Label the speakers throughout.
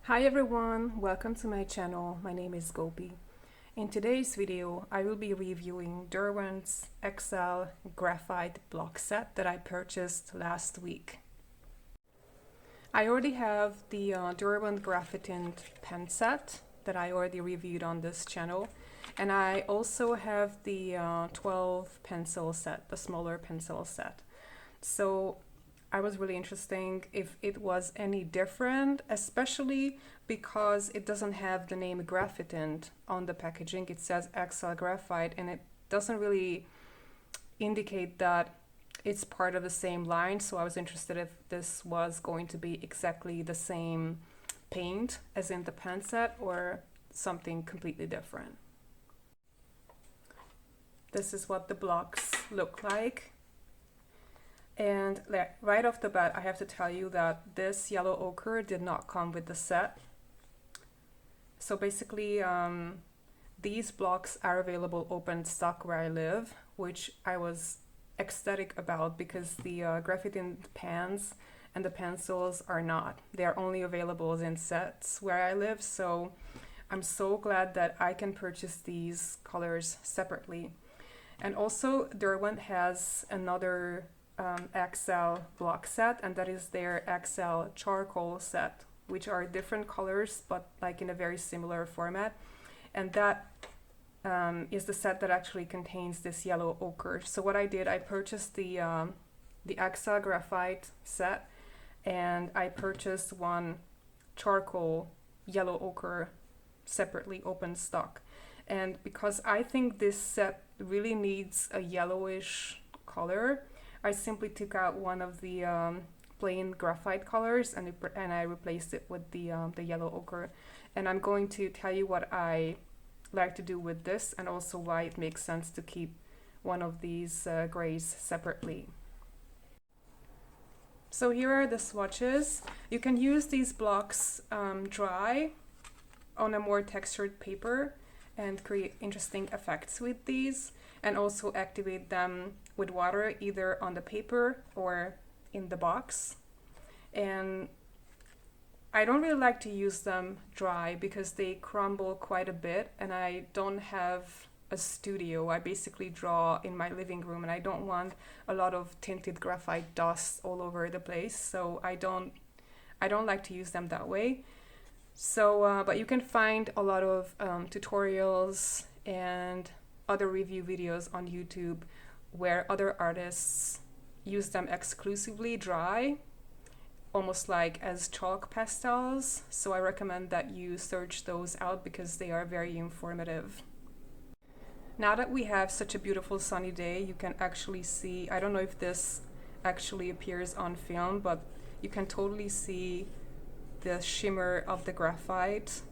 Speaker 1: Hi everyone, welcome to my channel. My name is Gopi. In today's video, I will be reviewing Derwent's XL Graphite block set that I purchased last week. I already have the Derwent Graphite pen set that I already reviewed on this channel, and I also have the 12 pencil set, the smaller pencil set. So I was really interested if it was any different, especially because it doesn't have the name Graphite on the packaging. It says XL Graphite, and it doesn't really indicate that it's part of the same line. So I was interested if this was going to be exactly the same paint as in the pen set or something completely different. This is what the blocks look like. And right off the bat, I have to tell you that this yellow ochre did not come with the set. So basically, these blocks are available open stock where I live, which I was ecstatic about because the graphite pens and the pencils are not. They are only available in sets where I live, so I'm so glad that I can purchase these colors separately. And also, Derwent has another XL block set, and that is their XL charcoal set, which are different colors but like in a very similar format, and that is the set that actually contains this yellow ochre. So what I did, I purchased the XL graphite set, and I purchased one charcoal yellow ochre separately open stock. And because I think this set really needs a yellowish color, I simply took out one of the plain graphite colors and I replaced it with the yellow ochre. And I'm going to tell you what I like to do with this, and also why it makes sense to keep one of these grays separately. So here are the swatches. You can use these blocks dry on a more textured paper and create interesting effects with these, and also activate them with water either on the paper or in the box. And I don't really like to use them dry because they crumble quite a bit, and I don't have a studio. I basically draw in my living room, and I don't want a lot of tinted graphite dust all over the place, so I don't like to use them that way. So but you can find a lot of tutorials and other review videos on YouTube where other artists use them exclusively dry, almost like as chalk pastels. So I recommend that you search those out because they are very informative. Now that we have such a beautiful sunny day, you can actually see, I don't know if this actually appears on film, but you can totally see the shimmer of the graphite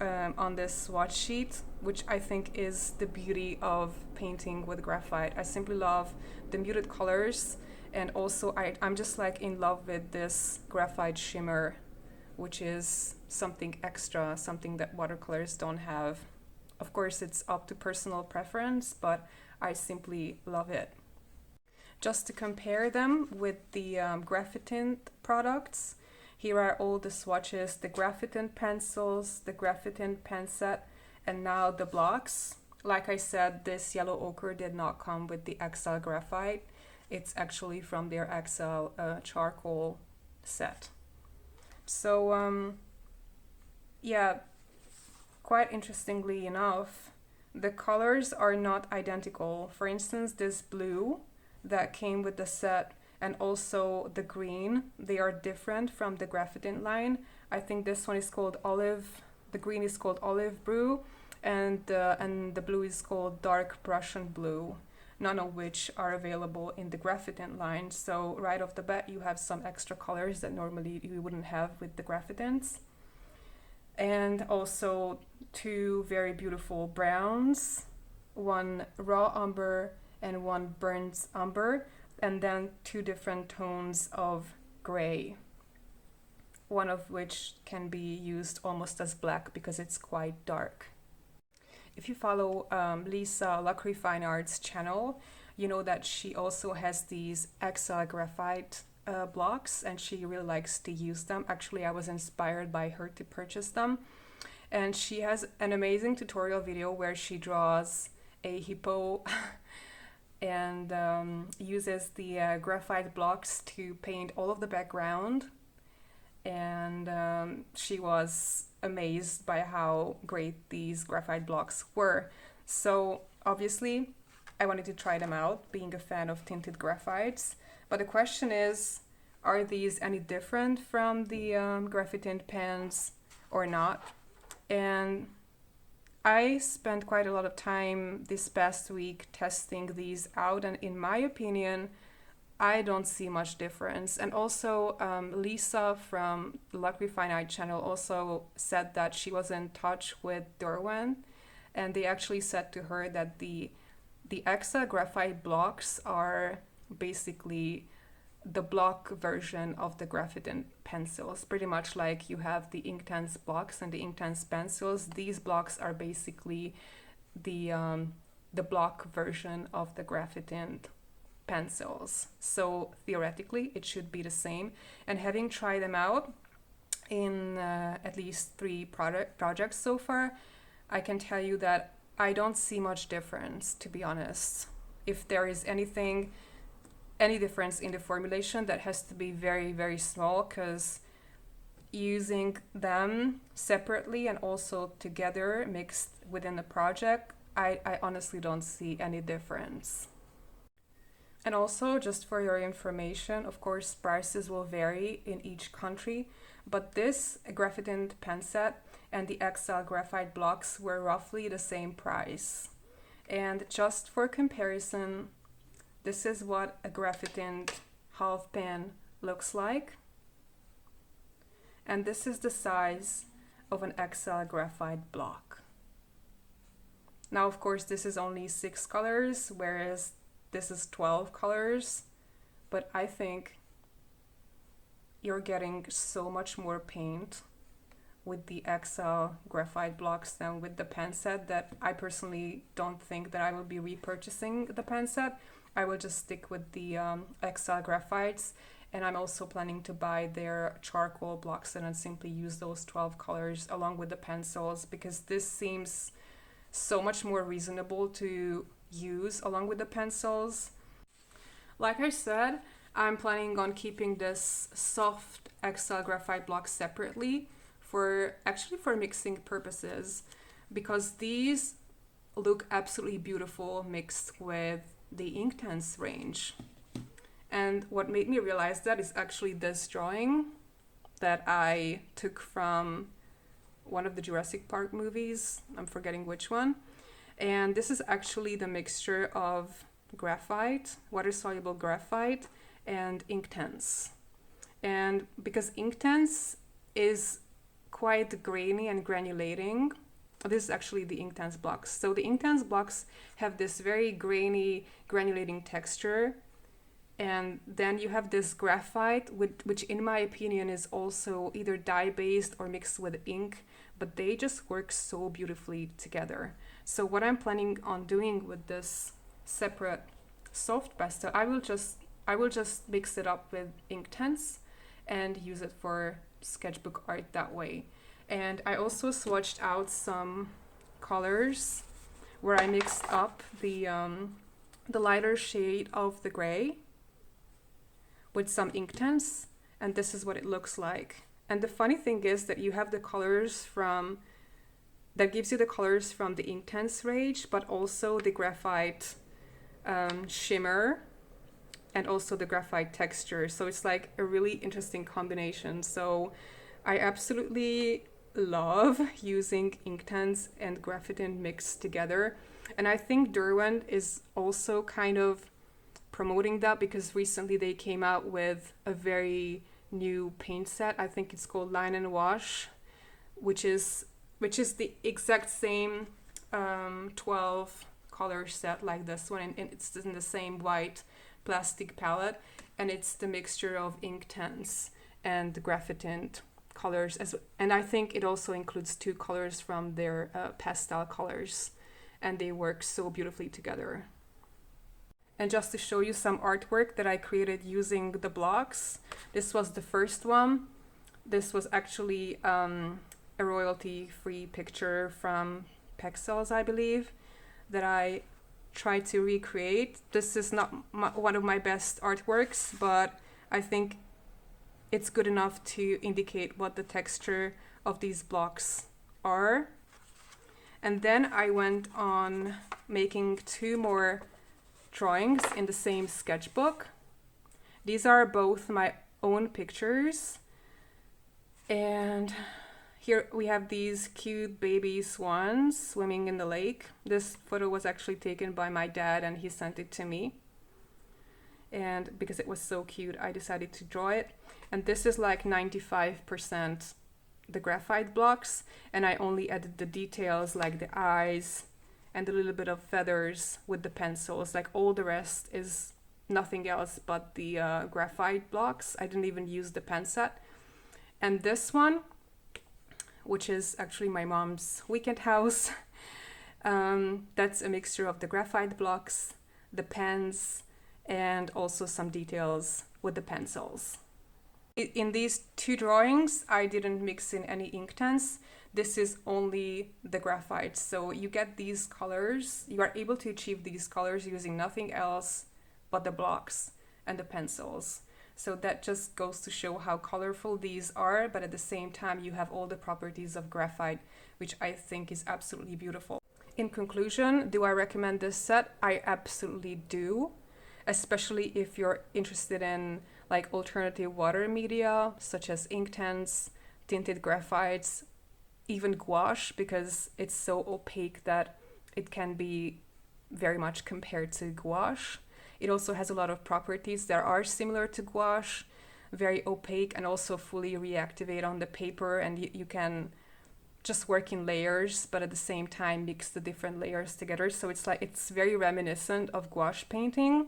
Speaker 1: on this swatch sheet, which I think is the beauty of painting with graphite. I simply love the muted colors, and also I'm just like in love with this graphite shimmer, which is something extra, something that watercolors don't have. Of course, it's up to personal preference, but I simply love it. Just to compare them with the graphite products, here are all the swatches: the graphite pencils, the graphite pen set, and now the blocks. Like I said, this yellow ochre did not come with the XL graphite. It's actually from their XL charcoal set. So yeah, quite interestingly enough, the colors are not identical. For instance, this blue that came with the set and also the green, they are different from the graphite line. I think this one is called olive, the green is called olive blue, and the blue is called dark Prussian blue, none of which are available in the graphite line. So right off the bat, you have some extra colors that normally you wouldn't have with the graphites. And also two very beautiful browns, one raw umber and one burnt umber, and then two different tones of gray, one of which can be used almost as black because it's quite dark. If you follow Lisa Luxury Fine Arts channel, you know that she also has these XL graphite blocks, and she really likes to use them. Actually, I was inspired by her to purchase them. And she has an amazing tutorial video where she draws a hippo and uses the graphite blocks to paint all of the background. And she was amazed by how great these graphite blocks were. So obviously, I wanted to try them out, being a fan of tinted graphites. But the question is, are these any different from the graphite tint pens or not? And I spent quite a lot of time this past week testing these out, and in my opinion, I don't see much difference. And also, Lisa from the Luck Refinite channel also said that she was in touch with Derwent, and they actually said to her that the XL Graphite blocks are basically the block version of the graphite pencils. Pretty much like you have the Inktense blocks and the Inktense pencils. These blocks are basically the block version of the graphite pencils. So theoretically, it should be the same. And having tried them out in at least 3 projects so far, I can tell you that I don't see much difference, to be honest. If there is any difference in the formulation, that has to be very, very small, because using them separately and also together mixed within the project, I honestly don't see any difference. And also, just for your information, of course, prices will vary in each country, but this graphite pen set and the XL Graphite blocks were roughly the same price. And just for comparison, this is what a graphite half pen looks like. And this is the size of an XL Graphite block. Now, of course, this is only 6 colors, whereas this is 12 colors. But I think you're getting so much more paint with the XL Graphite blocks than with the pen set that I personally don't think that I will be repurchasing the pen set. I will just stick with the XL Graphites, and I'm also planning to buy their charcoal blocks and then simply use those 12 colors along with the pencils, because this seems so much more reasonable to use along with the pencils. Like I said, I'm planning on keeping this soft XL Graphite block separately for mixing purposes, because these look absolutely beautiful mixed with the Inktense range. And what made me realize that is actually this drawing that I took from one of the Jurassic Park movies. I'm forgetting which one. And this is actually the mixture of graphite, water-soluble graphite, and Inktense. And because Inktense is quite grainy and granulating, this is actually the Inktense blocks. So the Inktense blocks have this very grainy, granulating texture. And then you have this graphite, which in my opinion is also either dye-based or mixed with ink, but they just work so beautifully together. So what I'm planning on doing with this separate soft pastel, I will just mix it up with Inktense and use it for sketchbook art that way. And I also swatched out some colors where I mixed up the lighter shade of the gray with some Inktense, and this is what it looks like. And the funny thing is that you have the colors that gives you the colors from the Inktense range, but also the graphite shimmer and also the graphite texture. So it's like a really interesting combination. So I absolutely love using Inktense and graphite mixed together. And I think Derwent is also kind of promoting that, because recently they came out with a very new paint set. I think it's called Line and Wash, which is the exact same 12 color set like this one, and it's in the same white plastic palette, and it's the mixture of Inktense and the graphite colors and I think it also includes 2 colors from their pastel colors, and they work so beautifully together. And just to show you some artwork that I created using the blocks, this was the first one. This was actually a royalty-free picture from Pexels, I believe, that I tried to recreate. This is not one of my best artworks, but I think it's good enough to indicate what the texture of these blocks are. And then I went on making 2 more drawings in the same sketchbook. These are both my own pictures. And here we have these cute baby swans swimming in the lake. This photo was actually taken by my dad and he sent it to me. And because it was so cute, I decided to draw it. And this is like 95% the graphite blocks, and I only added the details like the eyes and a little bit of feathers with the pencils. Like all the rest is nothing else but the graphite blocks. I didn't even use the pen set. And this one, which is actually my mom's weekend house, that's a mixture of the graphite blocks, the pens, and also some details with the pencils. In these 2 drawings, I didn't mix in any Inktense. This is only the graphite. So you get these colors. You are able to achieve these colors using nothing else but the blocks and the pencils. So that just goes to show how colorful these are, but at the same time, you have all the properties of graphite, which I think is absolutely beautiful. In conclusion, do I recommend this set? I absolutely do, especially if you're interested in like alternative water media, such as Inktense, tinted graphites, even gouache, because it's so opaque that it can be very much compared to gouache. It also has a lot of properties that are similar to gouache, very opaque, and also fully reactivate on the paper, and you can just work in layers, but at the same time mix the different layers together. So it's very reminiscent of gouache painting,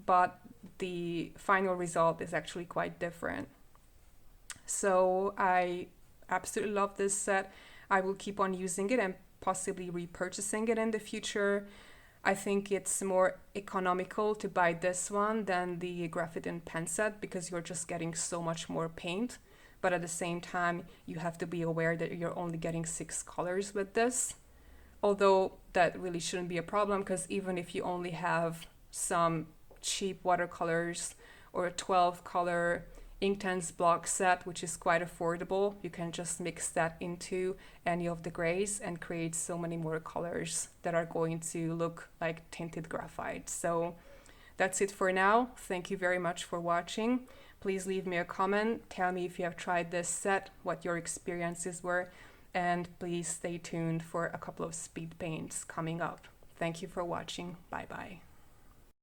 Speaker 1: but the final result is actually quite different. So I absolutely love this set. I will keep on using it and possibly repurchasing it in the future. I think it's more economical to buy this one than the graphite pen set because you're just getting so much more paint. But at the same time, you have to be aware that you're only getting 6 colors with this. Although that really shouldn't be a problem, because even if you only have some cheap watercolors or a 12 color Inktense block set, which is quite affordable, you can just mix that into any of the grays and create so many more colors that are going to look like tinted graphite. So that's it for now. Thank you very much for watching. Please leave me a comment. Tell me if you have tried this set, what your experiences were, and please stay tuned for a couple of speed paints coming up. Thank you for watching. Bye bye.